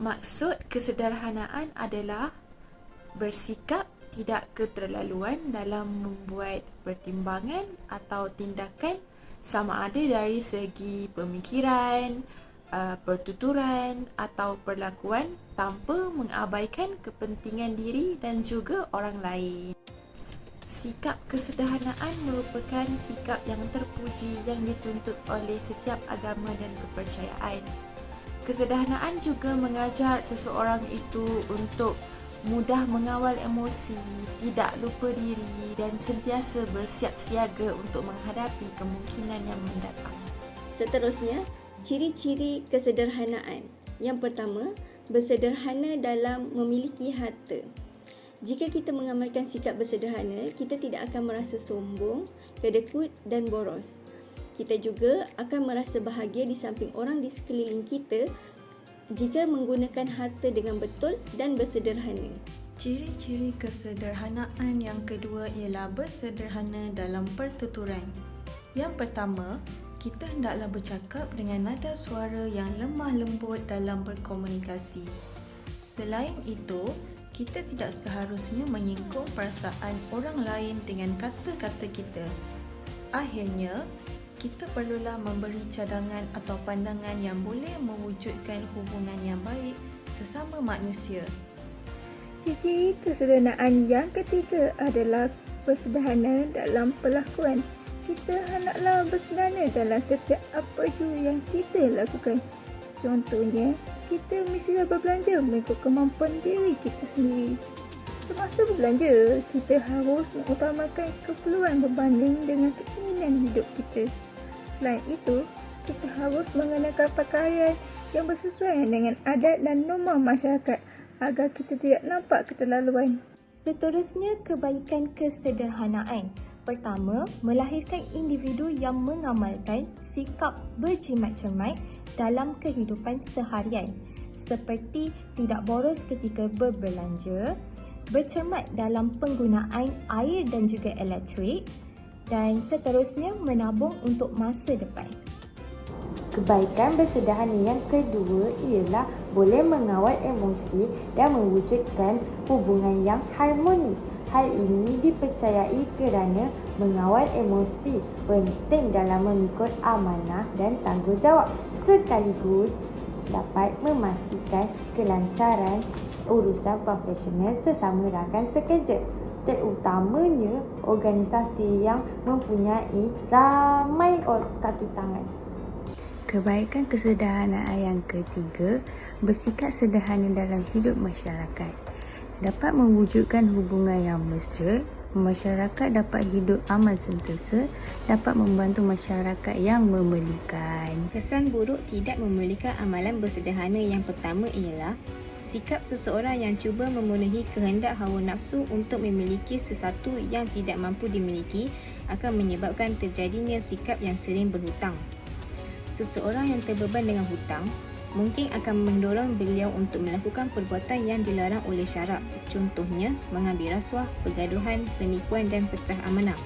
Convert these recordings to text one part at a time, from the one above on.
Maksud kesederhanaan adalah bersikap tidak keterlaluan dalam membuat pertimbangan atau tindakan sama ada dari segi pemikiran, pertuturan atau perlakuan tanpa mengabaikan kepentingan diri dan juga orang lain. Sikap kesederhanaan merupakan sikap yang terpuji yang dituntut oleh setiap agama dan kepercayaan. Kesederhanaan juga mengajar seseorang itu untuk mudah mengawal emosi, tidak lupa diri dan sentiasa bersiap siaga untuk menghadapi kemungkinan yang mendatang. Seterusnya, ciri-ciri kesederhanaan. Yang pertama, bersederhana dalam memiliki harta. Jika kita mengamalkan sikap bersederhana, kita tidak akan merasa sombong, kedekut dan boros. Kita juga akan merasa bahagia di samping orang di sekeliling kita jika menggunakan harta dengan betul dan bersederhana. Ciri-ciri kesederhanaan yang kedua ialah bersederhana dalam pertuturan. Yang pertama, kita hendaklah bercakap dengan nada suara yang lemah lembut dalam berkomunikasi. Selain itu, kita tidak seharusnya menyinggung perasaan orang lain dengan kata-kata kita. Akhirnya, kita perlulah memberi cadangan atau pandangan yang boleh mewujudkan hubungan yang baik sesama manusia. Ciri kesederhanaan yang ketiga adalah bersederhana dalam perlakuan. Kita hendaklah bersederhana dalam setiap apa jua yang kita lakukan. Contohnya, kita mestilah berbelanja mengikut kemampuan diri kita sendiri. Semasa berbelanja, kita harus mengutamakan keperluan berbanding dengan keinginan hidup kita. Selain itu, kita harus mengenakan pakaian yang bersesuaian dengan adat dan norma masyarakat agar kita tidak nampak keterlaluan. Seterusnya, kebaikan kesederhanaan. Pertama, melahirkan individu yang mengamalkan sikap berjimat-cermat dalam kehidupan seharian, seperti tidak boros ketika berbelanja, bercermat dalam penggunaan air dan juga elektrik, dan seterusnya menabung untuk masa depan. Kebaikan bersederhana yang kedua ialah boleh mengawal emosi dan mewujudkan hubungan yang harmoni. Hal ini dipercayai kerana mengawal emosi penting dalam memikul amanah dan tanggungjawab, sekaligus dapat memastikan kelancaran urusan profesional sesama rakan sekerja, terutamanya organisasi yang mempunyai ramai kaki tangan. Kebaikan kesederhanaan yang ketiga, bersikap sederhana dalam hidup masyarakat. Dapat mewujudkan hubungan yang mesra, masyarakat dapat hidup aman sentosa, dapat membantu masyarakat yang memerlukan. Kesan buruk tidak memiliki amalan bersederhana yang pertama ialah sikap seseorang yang cuba memenuhi kehendak hawa nafsu untuk memiliki sesuatu yang tidak mampu dimiliki akan menyebabkan terjadinya sikap yang sering berhutang. Seseorang yang terbeban dengan hutang mungkin akan mendorong beliau untuk melakukan perbuatan yang dilarang oleh syarak. Contohnya, mengambil rasuah, pergaduhan, penipuan dan pecah amanah.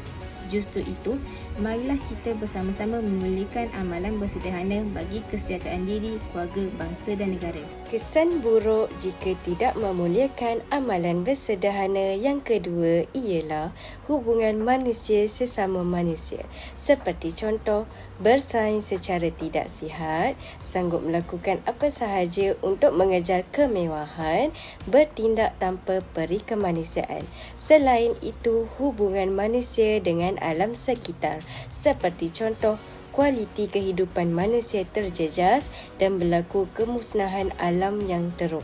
Justru itu, marilah kita bersama-sama memulihkan amalan bersederhana bagi kesejahteraan diri, keluarga, bangsa dan negara. Kesan buruk jika tidak memuliakan amalan bersederhana yang kedua ialah hubungan manusia sesama manusia. Seperti contoh, bersaing secara tidak sihat, sanggup melakukan apa sahaja untuk mengejar kemewahan, bertindak tanpa peri kemanusiaan. Selain itu, hubungan manusia dengan alam sekitar, seperti contoh, kualiti kehidupan manusia terjejas dan berlaku kemusnahan alam yang teruk.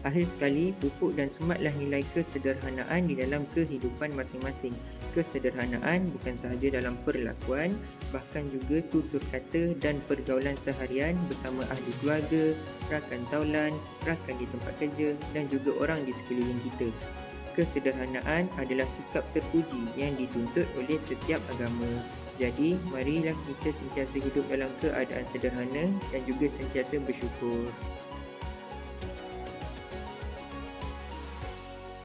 Akhir sekali, pupuk dan sematlah nilai kesederhanaan di dalam kehidupan masing-masing. Kesederhanaan bukan sahaja dalam perlakuan, bahkan juga tutur kata dan pergaulan seharian bersama ahli keluarga, rakan taulan, rakan di tempat kerja dan juga orang di sekeliling kita. Kesederhanaan adalah sikap terpuji yang dituntut oleh setiap agama. Jadi, marilah kita sentiasa hidup dalam keadaan sederhana dan juga sentiasa bersyukur.